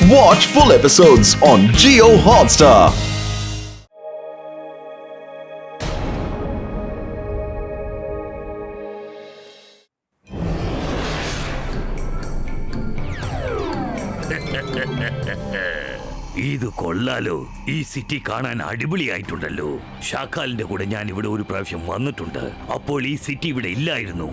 Watch full episodes on Jio Hotstar. ഇത് കൊള്ളാലോ. ഈ സിറ്റി കാണാൻ അടിപൊളിയായിട്ടുണ്ടല്ലോ. ഷാക്കാലിന്റെ കൂടെ ഞാൻ ഇവിടെ ഒരു പ്രാവശ്യം വന്നിട്ടുണ്ട്. അപ്പോൾ ഈ സിറ്റി ഇവിടെ ഇല്ലായിരുന്നു.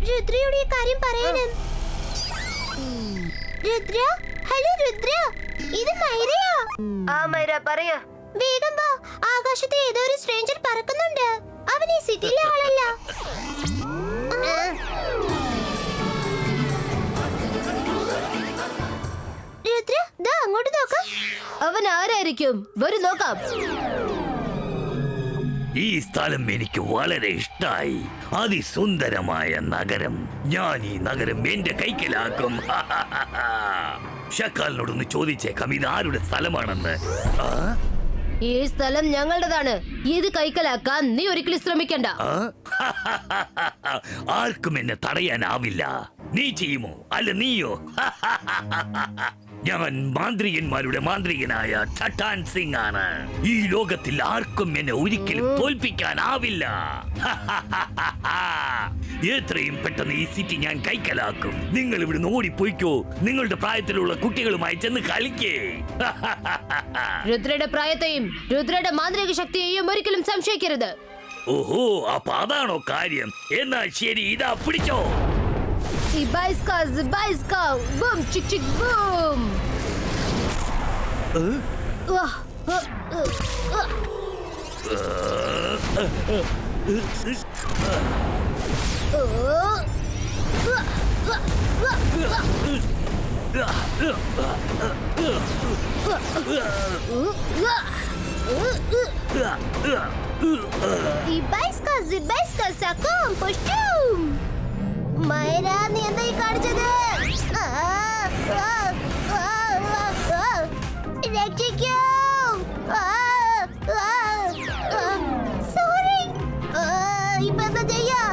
രുദ്രയുടെ കാര്യം പറയാനും. രുദ്ര, ഹലോ രുദ്ര, ഇത് മൈരയാ. ആ മൈര പറയാ. വേഗം വാ, ആകാശത്ത് ഏതോ ഒരു സ്ട്രേഞ്ചർ പറക്കുന്നുണ്ട്. അവൻ ഈ സിറ്റിയിലെ ആളല്ല. രുദ്ര, ദാ അങ്ങോട്ട് നോക്കാം. അവൻ ആരായിരിക്കും? വരും നോക്കാം. ഈ സ്ഥലം എനിക്ക് വളരെ ഇഷ്ടായി. അതിസുന്ദരമായ നഗരം. ഞാൻ ഈ നഗരം എന്റെ കൈക്കലാക്കും. ഷക്കാലിനോടൊന്ന് ചോദിച്ചേക്കാം ഇത് ആരുടെ സ്ഥലമാണെന്ന്. ഈ സ്ഥലം ഞങ്ങളുടേതാണ്. ഇത് കൈക്കലാക്കാൻ നീ ഒരിക്കലും ശ്രമിക്കണ്ട. ആർക്കും എന്നെ തടയാനാവില്ല. നീ ചെയ്യുമോ അല്ല നീയോ? ഞാൻ മാന്ത്രികന്മാരുടെ മാന്ത്രികനായ ചട്ടാൻ സിംഗ് ആണ്. ഈ ലോകത്തിൽ ആർക്കും എന്നെ ഒരിക്കലും തോൽപ്പിക്കാനാവില്ല. എത്രയും പെട്ടെന്ന് ഈ സിറ്റി ഞാൻ കൈക്കലാക്കും. നിങ്ങൾ ഇവിടുന്ന് ഓടിപ്പോയിക്കോ. നിങ്ങളുടെ പ്രായത്തിലുള്ള കുട്ടികളുമായി ചെന്ന് കളിക്കേ. രുദ്രയുടെ പ്രായത്തെയും രുദ്രയുടെ മാന്ത്രിക ശക്തിയെയും ഒരിക്കലും സംശയിക്കരുത്. ഓഹോ, അപ്പൊ അതാണോ കാര്യം? എന്നാൽ ശരി, ഇതാ പിടിച്ചോ. Zibaiska, Zibaiska, boom, chick, chick, boom. Zibaiska, Zibaiska, sakum, pushum. മൈര, നീ എന്താ ഈ കാണിച്ചത്? രക്ഷിക്കൂ. സോറി. ഇപ്പൊ എന്താ ചെയ്യാ?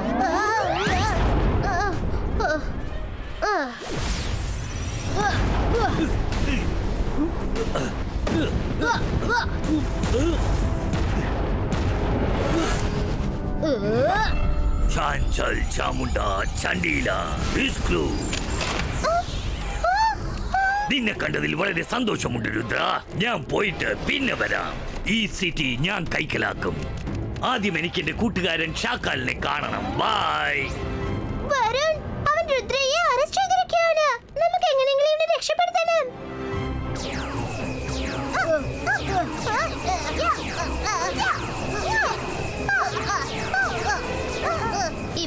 ചാഞ്ചൽ ചാമുണ്ട ചണ്ടീല ഇസ്ക്ലൂ. നിന്നെ കണ്ടതിൽ വളരെ സന്തോഷമുണ്ട് രുദ്ര. ഞാൻ പോയിട്ട് പിന്നെ വരാം. ഈ സിറ്റി ഞാൻ കൈക്കലാക്കും. ആദ്യം എനിക്ക് എന്റെ കൂട്ടുകാരൻ ഷാക്കാലിനെ കാണണം. ബൈ. വരുൺ, അവൻ രുദ്രയെ അറസ്റ്റ് ചെയ്തിരിക്കുകയാണ്. നമുക്ക് എങ്ങനെയെങ്കിലും ഇവനെ രക്ഷപ്പെടുത്തണം.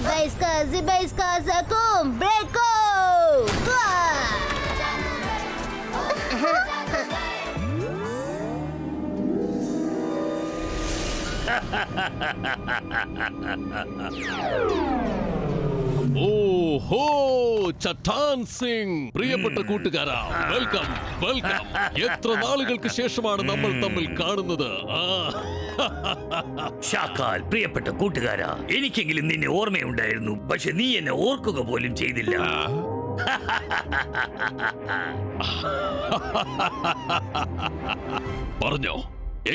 Zibaiska, Zibaiska, sakum, breko. ഓഹോ, ചട്ടാൻ സിംഗ്, പ്രിയപ്പെട്ട കൂട്ടുകാരാ, വെൽക്കം വെൽക്കം. എത്ര നാളുകൾക്ക് ശേഷമാണ് നമ്മൾ തമ്മിൽ കാണുന്നത്. ഷാക്കാൽ, പ്രിയപ്പെട്ട കൂട്ടുകാരാ, എനിക്കെങ്കിലും നിന്നെ ഓർമ്മയുണ്ടായിരുന്നു. പക്ഷെ നീ എന്നെ ഓർക്കുക പോലും ചെയ്തില്ല. പറഞ്ഞോ,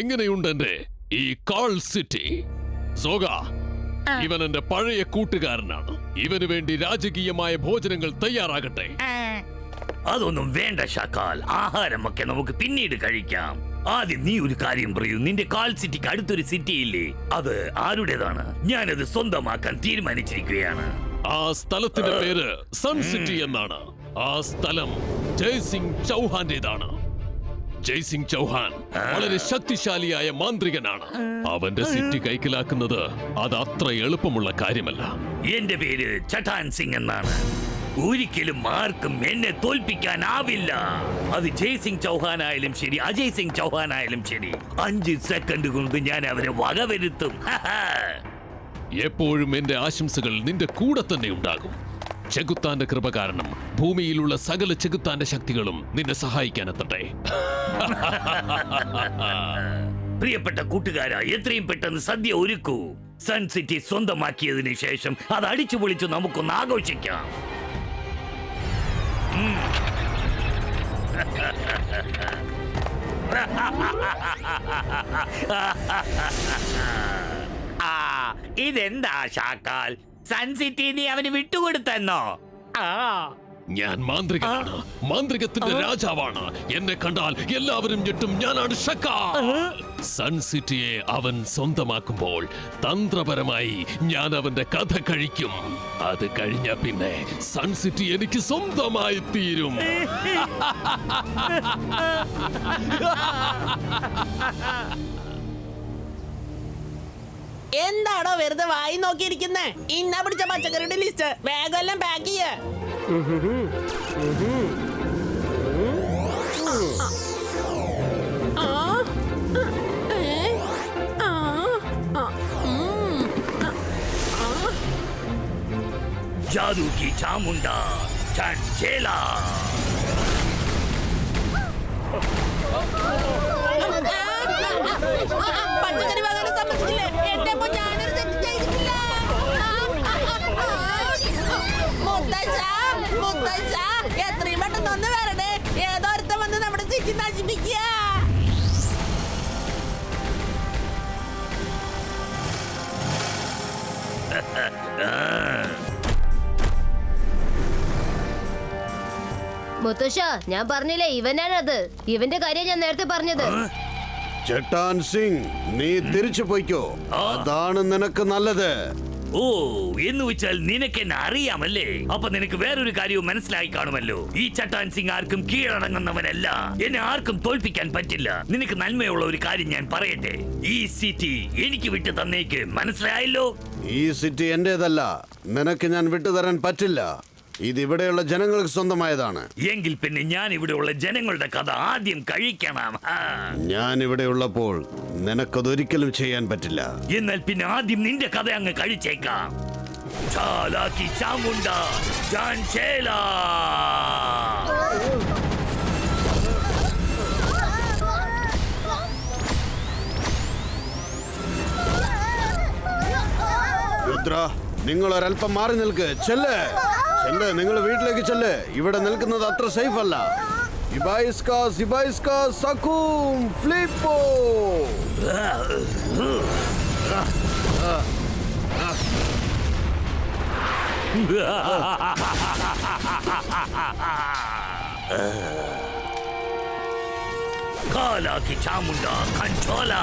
എങ്ങനെയുണ്ട് എന്റെ ഈ കാൾ സിറ്റി? സോഗ, ഇവൻ എന്റെ പഴയ കൂട്ടുകാരനാണ്. ഇവന് വേണ്ടി രാജകീയമായ ഭോജനങ്ങൾ തയ്യാറാകട്ടെ. അതൊന്നും വേണ്ട ഷാക്കാൽ. ആഹാരമൊക്കെ നമുക്ക് പിന്നീട് കഴിക്കാം. ആദ്യം നീ ഒരു കാര്യം പറയൂ. നിന്റെ കാൾ സിറ്റിക്ക് അടുത്തൊരു സിറ്റി ഇല്ലേ? അത് ആരുടേതാണ്? ഞാനത് സ്വന്തമാക്കാൻ തീരുമാനിച്ചിരിക്കുകയാണ്. ആ സ്ഥലത്തിന്റെ പേര് സൺ സിറ്റി എന്നാണ്. ആ സ്ഥലം ജയ്സിംഗ് ചൗഹാന്റേതാണ്. ജയ്സിംഗ് ചൗഹാൻ വളരെ ശക്തിശാലിയായ മാന്ത്രികനാണ്. അവന്റെ സിറ്റി കൈക്കലാക്കുന്നത് അത് അത്ര എളുപ്പമുള്ള കാര്യമല്ല. എന്റെ പേര് ചട്ടാൻ സിംഗ് എന്നാണ്. ഒരിക്കലും ആർക്കും എന്നെ തോൽപ്പിക്കാനാവില്ല. അത് ജയ്സിംഗ് ചൗഹാൻ ആയാലും ശരി, അജയ് സിംഗ് ചൗഹാൻ ആയാലും ശരി. 5 സെക്കൻഡ് കൊണ്ട് ഞാൻ അവരെ വകവരുത്തും. എപ്പോഴും എന്റെ ആശംസകൾ നിന്റെ കൂടെ തന്നെ ഉണ്ടാകും. ചെകുത്താന്റെ കൃപ കാരണം ഭൂമിയിലുള്ള സകല ചെകുത്താന്റെ ശക്തികളും നിന്നെ സഹായിക്കാനെത്തട്ടെ. പ്രിയപ്പെട്ട കൂട്ടുകാരാ, എത്രയും പെട്ടെന്ന് സദ്യ ഒരുക്കൂ. സൺ സിറ്റി സ്വന്തമാക്കിയതിനു ശേഷം അത് അടിച്ചു പൊളിച്ചു നമുക്കൊന്ന് ആഘോഷിക്കാം. ഇതെന്താ ഷാക്കാൽ, സൺ സിറ്റി നീ അവന് വിട്ടുകൊടുത്തെന്നോ? ഞാൻ മാന്ത്രികനാണ്, മാന്ത്രികത്തിന്റെ രാജാവാണ്. എന്നെ കണ്ടാൽ എല്ലാവരും ഞെട്ടും. ഞാനാണ് ഷക്കാൽ. സൺ സിറ്റിയെ അവൻ സ്വന്തമാക്കുമ്പോൾ തന്ത്രപരമായി ഞാൻ അവന്റെ കഥ കഴിക്കും. അത് കഴിഞ്ഞ പിന്നെ സൺ സിറ്റി എനിക്ക് സ്വന്തമായി തീരും. എന്താണോ വെറുതെ വായി നോക്കിയിരിക്കുന്നേ? ഇന്നാ പിടിച്ച പച്ചക്കറിയുടെ ലിസ്റ്റ് വേഗം എല്ലാം പാക്ക് ചെയ്യേ. जादू की चामुंडा चंचेला. പച്ചക്കറി വാങ്ങാനും സമ്മതിക്കില്ലേ? എന്റെ അമ്മ ഞാനൊരു തെറ്റ് ചെയ്തിട്ടില്ല. മുത്തച്ഛ, എത്രയും പെട്ടെന്ന് ഒന്ന് വരണേ. ഏതോ ഒരുത്തൻ വന്ന് നമ്മുടെ സിറ്റി നശിപ്പിക്കുക. മുത്തശ്ശ, ഞാൻ പറഞ്ഞില്ലേ ഇവനാണത്. ഇവന്റെ കാര്യം ഞാൻ നേരത്തെ പറഞ്ഞത്. ചട്ടാൻ സിംഗ്, നീ തിരിച്ചു പോയിക്കോ. അതാണ് നിനക്ക് നല്ലത്. ഓ, എന്ന് വെച്ചാൽ നിനക്ക് എന്നെ അറിയാമല്ലേ? അപ്പൊ നിനക്ക് വേറൊരു കാര്യവും മനസ്സിലായി കാണുമല്ലോ. ഈ ചട്ടാൻ സിംഗ് ആർക്കും കീഴടങ്ങുന്നവനല്ല. എന്നെ ആർക്കും തോൽപ്പിക്കാൻ പറ്റില്ല. നിനക്ക് നന്മയുള്ള ഒരു കാര്യം ഞാൻ പറയട്ടെ. ഈ സിറ്റി എനിക്ക് വിട്ടു തന്നേക്ക്, മനസ്സിലായല്ലോ? ഈ സിറ്റി എന്റേതല്ല. നിനക്ക് ഞാൻ വിട്ടുതരാൻ പറ്റില്ല. ഇത് ഇവിടെയുള്ള ജനങ്ങൾക്ക് സ്വന്തമായതാണ്. എങ്കിൽ പിന്നെ ഞാൻ ഇവിടെയുള്ള ജനങ്ങളുടെ കഥ ആദ്യം കഴിക്കണം. ഞാൻ ഇവിടെ ഉള്ളപ്പോൾ നിനക്കതൊരിക്കലും ചെയ്യാൻ പറ്റില്ല. എന്നാൽ പിന്നെ ആദ്യം നിന്റെ കഥ അങ്ങ് കഴിച്ചേക്കാം. ചാലാക്കി ചാമുണ്ട ചാൻചേല. രുദ്ര, നിങ്ങൾ ഒരല്പം മാറി നിൽക്ക്. ചെല്ല്, നിങ്ങൾ വീട്ടിലേക്ക് ചെല്ല്. ഇവിടെ നിൽക്കുന്നത് അത്ര സേഫ് അല്ല. ഇബായിസ്ക സകൂം ഫ്ലിപ്പോ. കാലാക്കി ചാമുണ്ട കൺട്രോല.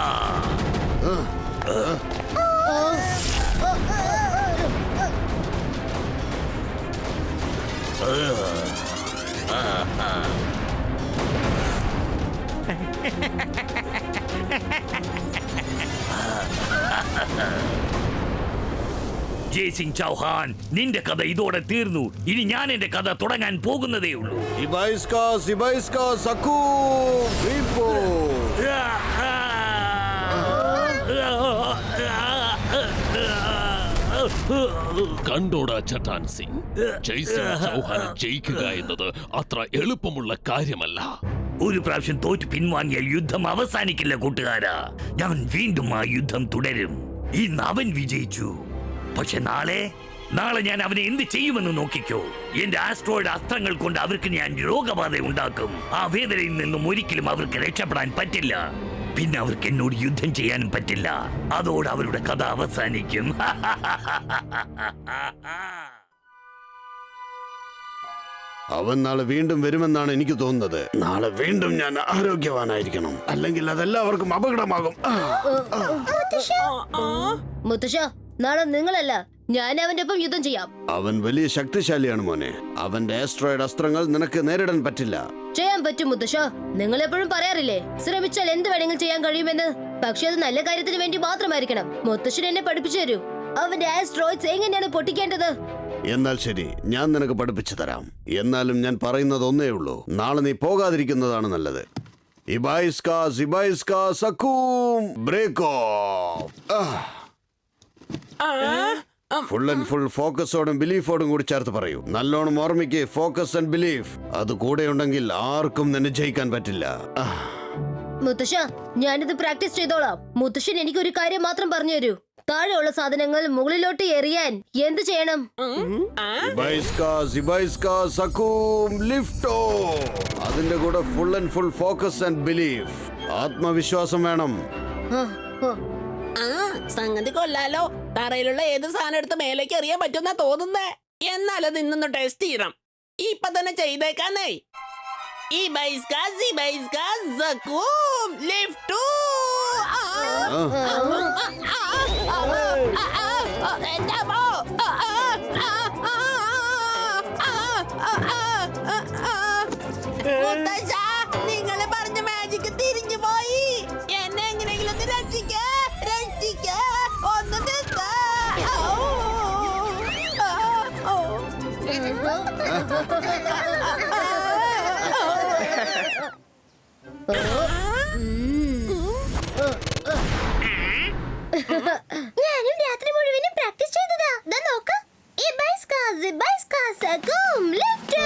ജയ്സിംഗ് ചൗഹാൻ, നിന്റെ കഥ ഇതോടെ തീർന്നു. ഇനി ഞാൻ എന്റെ കഥ തുടങ്ങാൻ പോകുന്നതേ ഉള്ളൂ. ഇബായിസ്ക സകൂം ഫ്ലിപ്പോ. കണ്ടോടാ ചട്ടാൻ സിംഗ്, ജയ്സിംഗ് ചൗഹാനെ ജയിക്കുക എന്നത് അത്ര എളുപ്പമുള്ള കാര്യമല്ല. ഒരു പ്രാവശ്യം തോറ്റ് പിൻവാങ്ങിയാൽ യുദ്ധം അവസാനിക്കില്ല കൂട്ടുകാരാ. ഞാൻ വീണ്ടും ആ യുദ്ധം തുടരും. ഇന്ന് അവൻ വിജയിച്ചു. പക്ഷെ നാളെ ഞാൻ അവനെ എന്ത് ചെയ്യുമെന്ന് നോക്കിക്കോ. എന്റെ ആസ്ട്രോയിഡ് അസ്ത്രങ്ങൾ കൊണ്ട് അവർക്ക് ഞാൻ രോഗബാധ ഉണ്ടാക്കും. ആ വേദനയിൽ നിന്നും ഒരിക്കലും അവർക്ക് രക്ഷപ്പെടാൻ പറ്റില്ല. പിന്നെ അവർക്ക് എന്നോട് യുദ്ധം ചെയ്യാനും പറ്റില്ല. അതോടെ അവരുടെ കഥ അവസാനിക്കും. അവൻ നാളെ വീണ്ടും വരുമെന്നാണ് എനിക്ക് തോന്നുന്നത്. നാളെ വീണ്ടും ഞാൻ ആരോഗ്യവാനായിരിക്കണം, അല്ലെങ്കിൽ അതെല്ലാവർക്കും അപകടമാകും. മുത്തശ്ശ, നാളെ നിങ്ങളല്ല, ഞാൻ അവന്റെ ഒപ്പം യുദ്ധം ചെയ്യാം. അവൻ വലിയ ശക്തിശാലിയാണ് മോനെ. അവന്റെ ആസ്ട്രോയിഡ് അസ്ത്രങ്ങൾ നിനക്ക് നേരിടാൻ പറ്റില്ല. ചെയ്യാൻ പറ്റും മുത്തശ്ശ. നിങ്ങൾ എപ്പോഴും പറയാറില്ലേ, ശ്രമിച്ചാൽ എന്ത് വേണമെങ്കിലും ചെയ്യാൻ കഴിയുമെന്ന്. പക്ഷെ അത് നല്ല കാര്യത്തിന് വേണ്ടി മാത്രമായിരിക്കണം. മുത്തശ്ശൻ എന്നെ പഠിപ്പിച്ചു തരൂ. അവന്റെ ആസ്ട്രോയിഡ്സ് എങ്ങനെയാണ് പൊട്ടിക്കേണ്ടത്. എന്നാൽ ശരി, ഞാൻ നിനക്ക് പഠിപ്പിച്ചു തരാം. എന്നാലും ഞാൻ പറയുന്നത് ഒന്നേ ഉള്ളൂ, നാളെ നീ പോകാതിരിക്കുന്നതാണ് നല്ലത്. ഇബായിസ്ക സകൂം break off. Full and full ഫോക്കസോടും ബിലീഫോടും കൂടി ചേർത്ത് പറയൂ. നല്ലോണം ഓർമ്മിക്ക്, ഫോക്കസ് ആൻഡ് ബിലീഫ്. അത് കൂടെ ഉണ്ടെങ്കിൽ ആർക്കും നിന്നെ ജയിക്കാൻ പറ്റില്ല. മുത്തശ്ശ, ഞാനിത് പ്രാക്ടീസ് ചെയ്തോളാം. മുത്തശ്ശൻ എനിക്ക് ഒരു കാര്യം മാത്രം പറഞ്ഞു തരൂ. താഴെയുള്ള സാധനങ്ങൾ മുകളിലോട്ട് എറിയാൻ എന്ത് ചെയ്യണം? സിബൈസ്ക സക്കൂം ലിഫ്റ്റോ. അതിന്റെ കൂടെ full and full focus and belief. ആത്മവിശ്വാസം വേണം. ആ, ആ. സംഗതി കൊല്ലാലോ. തറയിലുള്ള ഏത് സാധനം എടുത്ത് മേലേക്ക് എറിയാൻ പറ്റുന്ന തോന്നുന്നേ. എന്നാലത് ഇന്നൊന്ന് ടെസ്റ്റ് ചെയ്യണം. ഇപ്പൊ തന്നെ ചെയ്തേക്കാന്നേ. ഈ ലിഫ്റ്റോ. നിങ്ങള് പറഞ്ഞ മാജിക് തിരിഞ്ഞു പോയി. എന്നെ എങ്ങനെയെങ്കിലും ഒന്ന് രക്ഷിക്ക. ഒന്ന് നിർത്ത. ഞാനും രാത്രി മുഴുവനും പ്രാക്ടീസ് ചെയ്തതാ. ദാ നോക്ക്. സിബൈസ്ക സക്കൂം ലിഫ്റ്റോ.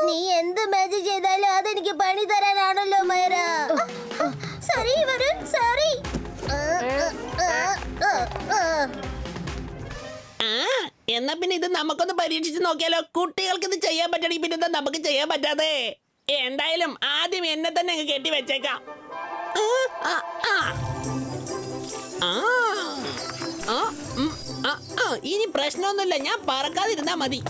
നീ എന്ത് മാജിക് ചെയ്താലും അതെനിക്ക് പണി തരാനാണല്ലോ മൈറ. Sorry Varun, sorry. എന്നാ പിന്നെ ഇത് നമുക്കൊന്ന് പരീക്ഷിച്ച് നോക്കിയാലോ. കുട്ടികൾക്ക് ഇത് ചെയ്യാൻ പറ്റണെങ്കിൽ പിന്നെ എന്താ നമുക്ക് ചെയ്യാൻ പറ്റാതെ? എന്തായാലും ആദ്യം എന്നെ തന്നെ അങ്ങ് കെട്ടി വെച്ചേക്കാം. ഇനി പ്രശ്നമൊന്നുമില്ല. ഞാൻ പറക്കാതിരുന്നാ മതി.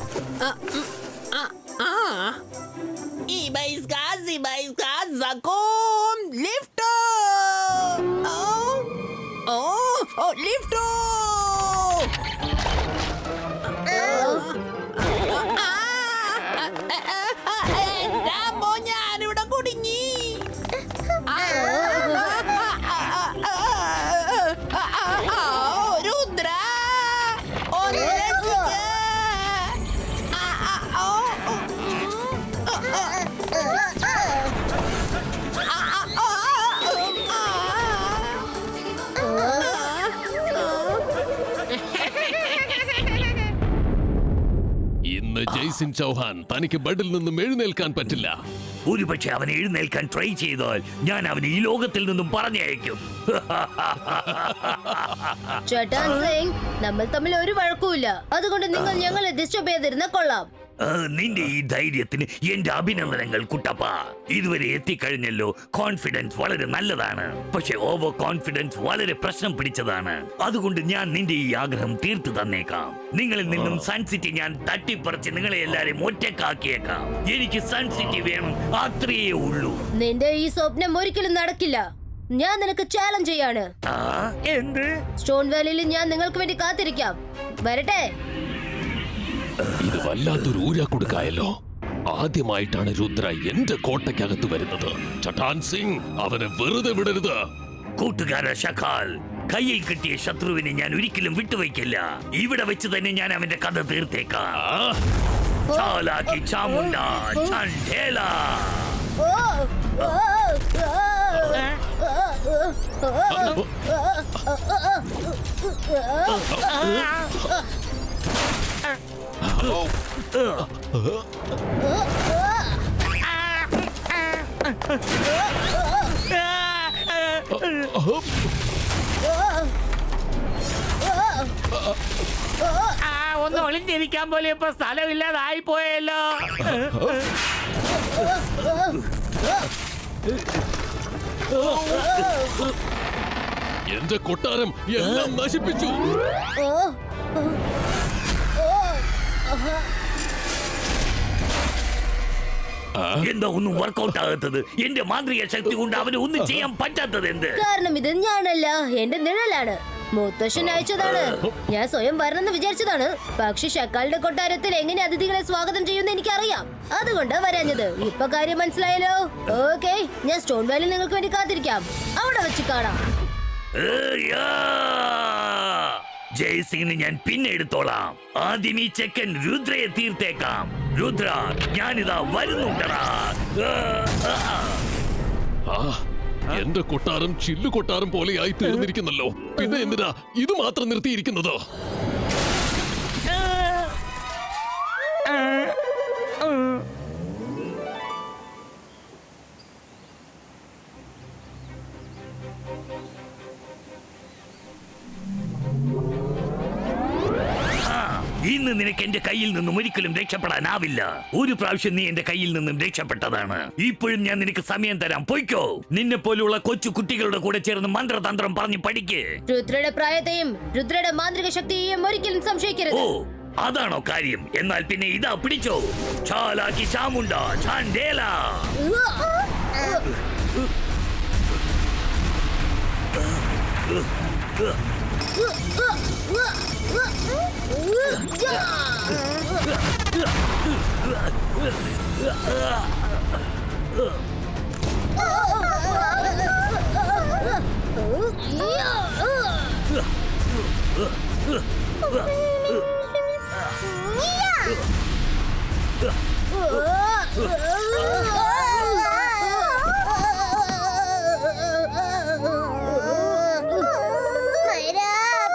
ലിഫ്റ്റോ. ലിഫ്റ്റോ. ഞാനിവിടെ കുടുങ്ങി. രുദ്ര ഇന്ന് ജയ്സിംഗ് ചൗഹാൻ തനിക്ക് ബെഡിൽ നിന്നും എഴുന്നേൽക്കാൻ പറ്റില്ല. ഒരുപക്ഷെ അവൻ എഴുന്നേൽക്കാൻ ട്രൈ ചെയ്താൽ ഞാൻ അവനെ ഈ ലോകത്തിൽ നിന്നും പറഞ്ഞയക്കും. ചട്ടാൻ സിംഗ്, നമ്മൾ തമ്മിൽ ഒരു വഴക്കുമില്ല. അതുകൊണ്ട് നിങ്ങൾ ഞങ്ങളെ ഡിസ്റ്റർബ് ചെയ്തിരുന്ന കൊള്ളാം. നിന്റെ ഈ ധൈര്യത്തിന് എന്റെ അഭിനന്ദനങ്ങൾ കുട്ടപ്പ. ഇതുവരെ എത്തിക്കഴിഞ്ഞല്ലോ. കോൺഫിഡൻസ് വളരെ നല്ലതാണ്, പക്ഷെ ഓവർ കോൺഫിഡൻസ് വളരെ പ്രശ്നം പിടിച്ചതാണ്. അതുകൊണ്ട് ഞാൻ നിന്റെ ഈ ആഗ്രഹം തീർത്തു തന്നേക്കാം. നിങ്ങളിൽ നിന്നും സൺ സിറ്റി ഞാൻ തട്ടിപ്പറിച്ച് നിങ്ങളെ എല്ലാരെയും ഒറ്റക്കാക്കിയേക്കാം. എനിക്ക് സൺ സിറ്റി വേണം, അത്രയേ ഉള്ളൂ. നിന്റെ ഈ സ്വപ്നം ഒരിക്കലും നടക്കില്ല. ഞാൻ നിനക്ക് ചാലഞ്ച് ചെയ്യാണ്. എന്ത്? സ്റ്റോൺ വാലിയിൽ ഞാൻ നിങ്ങൾക്ക് വേണ്ടി കാത്തിരിക്കാം. വരട്ടെ? ഇത് വല്ലാത്തൊരു ഊരാക്കുടുക്കായല്ലോ. ആദ്യമായിട്ടാണ് രുദ്ര എന്റെ കോട്ടയ്ക്കകത്ത് വരുന്നത്. ചട്ടാൻ സിംഗ്, അവനെ വെറുതെ വിടരുത്. കൂട്ടുകാര ഷഖാൽ, കയ്യിൽ കിട്ടിയ ശത്രുവിനെ ഞാൻ ഒരിക്കലും വിട്ടുവയ്ക്കില്ല. ഇവിടെ വെച്ച് തന്നെ ഞാൻ അവന്റെ കഥ തീർത്തേക്കാം. ചാലാക്കി ചാമുണ്ട ചണ്ഡേല. ഒന്ന് ഒളിഞ്ഞിരിക്കാൻ പോലെ ഇപ്പൊ സ്ഥലമില്ലാതായി പോയല്ലോ. എന്റെ കൊട്ടാരം എല്ലാം നശിപ്പിച്ചു. എന്താ ഒന്നും വർക്കൗട്ട് ആകാത്തത്? എന്റെ മാന്ത്രിക ശക്തി കൊണ്ട് അവന് ഒന്നും ചെയ്യാൻ പറ്റാത്തത് എന്ത്? കാരണം ഇത് ഞാനല്ല, എന്റെ നിഴലാണ്. മുത്തശ്ശൻ അയച്ചതാണ്. ഞാൻ സ്വയം വരണമെന്ന് വിചാരിച്ചതാണ്. പക്ഷെ ഷക്കാലിന്റെ കൊട്ടാരത്തിൽ എങ്ങനെ അതിഥികളെ സ്വാഗതം ചെയ്യുമെന്ന് എനിക്കറിയാം. അതുകൊണ്ടാ വരാഞ്ഞത്. ഇപ്പൊ കാര്യം മനസ്സിലായല്ലോ. ഓക്കെ, ഞാൻ സ്റ്റോൺ വാലിയിൽ നിങ്ങൾക്ക് വേണ്ടി കാത്തിരിക്കാം. അവിടെ വെച്ച് കാണാം. ജയ്സിംഗിന് ഞാൻ പിന്നെ എടുത്തോളാം. ആദ്യം ഈ ചെക്കൻ രുദ്രയെ തീർത്തേക്കാം. രുദ്ര, ഞാനിതാ വരുന്നുണ്ടടാ. എന്റെ കൊട്ടാരം ചില്ലു കൊട്ടാരം പോലെയായി തീർന്നിരിക്കുന്നല്ലോ. പിന്നെ എന്തിനാ ഇത് മാത്രം നിർത്തിയിരിക്കുന്നത്? ഇന്ന് നിനക്ക് എന്റെ കയ്യിൽ നിന്നും ഒരിക്കലും രക്ഷപ്പെടാനാവില്ല. ഒരു പ്രാവശ്യം നീ എന്റെ കയ്യിൽ നിന്നും രക്ഷപ്പെട്ടതാണ്. ഇപ്പോഴും ഞാൻ നിനക്ക് സമയം തരാം. പൊയ്ക്കോ. നിന്നെ പോലുള്ള കൊച്ചു കുട്ടികളുടെ കൂടെ ചേർന്ന് മന്ത്രതന്ത്രം പറഞ്ഞ് പഠിക്ക്. രുദ്രയുടെ പ്രായത്തെയും രുദ്രയുടെ മാന്ത്രിക ശക്തിയെയും ഒരിക്കലും സംശയിക്കരുത്. ഓ, അതാണോ കാര്യം? എന്നാൽ പിന്നെ ഇതാ പിടിച്ചോ. ചാലാക്കി ചാമുണ്ട ചാണ്ടേല.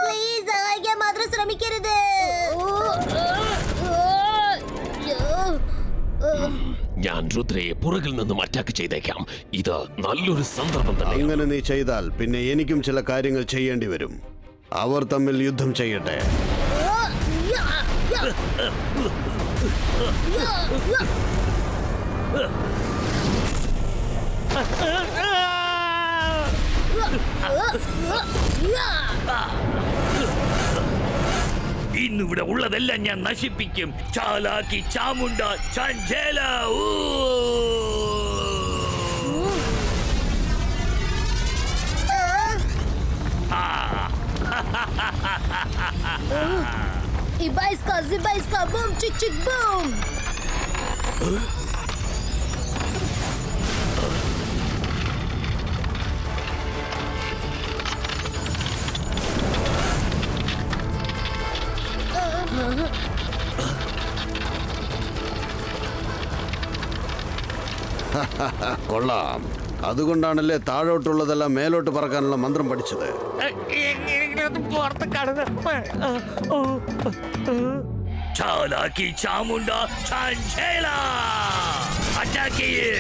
പ്ലീസ് സഹായിക്കാൻ മാത്രം ശ്രമിക്കരുത്. ഞാൻ രുദ്രയെ പുറകിൽ നിന്നും അറ്റാക്ക് ചെയ്തേക്കാം. ഇത് നല്ലൊരു സന്ദർഭം തന്നെ. അങ്ങനെ നീ ചെയ്താൽ പിന്നെ എനിക്കും ചില കാര്യങ്ങൾ ചെയ്യേണ്ടി വരും. അവർ തമ്മിൽ യുദ്ധം ചെയ്യട്ടെ. ഇന്നിവിടെ ഉള്ളതെല്ലാം ഞാൻ നശിപ്പിക്കും. ചാലാക്കി Chamunda ചാഞ്ചേല. Ibaiska, zibaiska, boom, chick, chick, boom. കൊള്ളാം. അതുകൊണ്ടാണല്ലേ താഴോട്ടുള്ളതെല്ലാം മേലോട്ട് പറക്കാനുള്ള മന്ത്രം പഠിച്ചത്. ചാലാക്കി ചാമുണ്ട ചാഞ്ചേല. അറ്റാക്ക് ചെയ്യേ.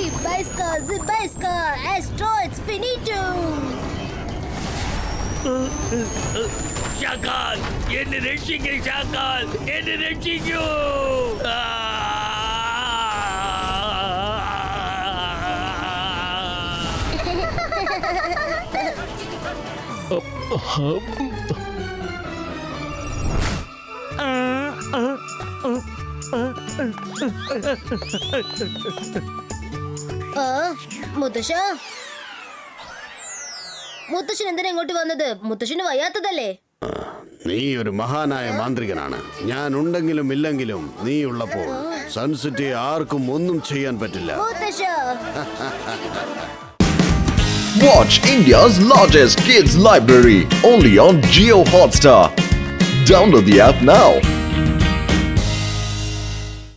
Ibaiska, zibaiska, astro, it's finito. ഷാക്കാൽ, എന്നെ രക്ഷിക്കൂ. ഷാക്കാൽ, എന്നെ രക്ഷിക്കൂ. മുത്തശ്ശ, മുത്തശ്ശൻ എന്തിനാ ഇങ്ങോട്ട് വന്നത്? മുത്തശ്ശന് വയ്യാത്തതല്ലേ? നീ ഒരു മഹാനായ മാന്ത്രികനാണ്. ഞാൻ ഉണ്ടെങ്കിലും ഇല്ലെങ്കിലും നീ ഉള്ളപ്പോൾ സൺസിറ്റി ആർക്കും ഒന്നും ചെയ്യാൻ പറ്റില്ല. മുത്തശ്ശ, Watch India's largest kids library only on Jio Hotstar. Download the app now.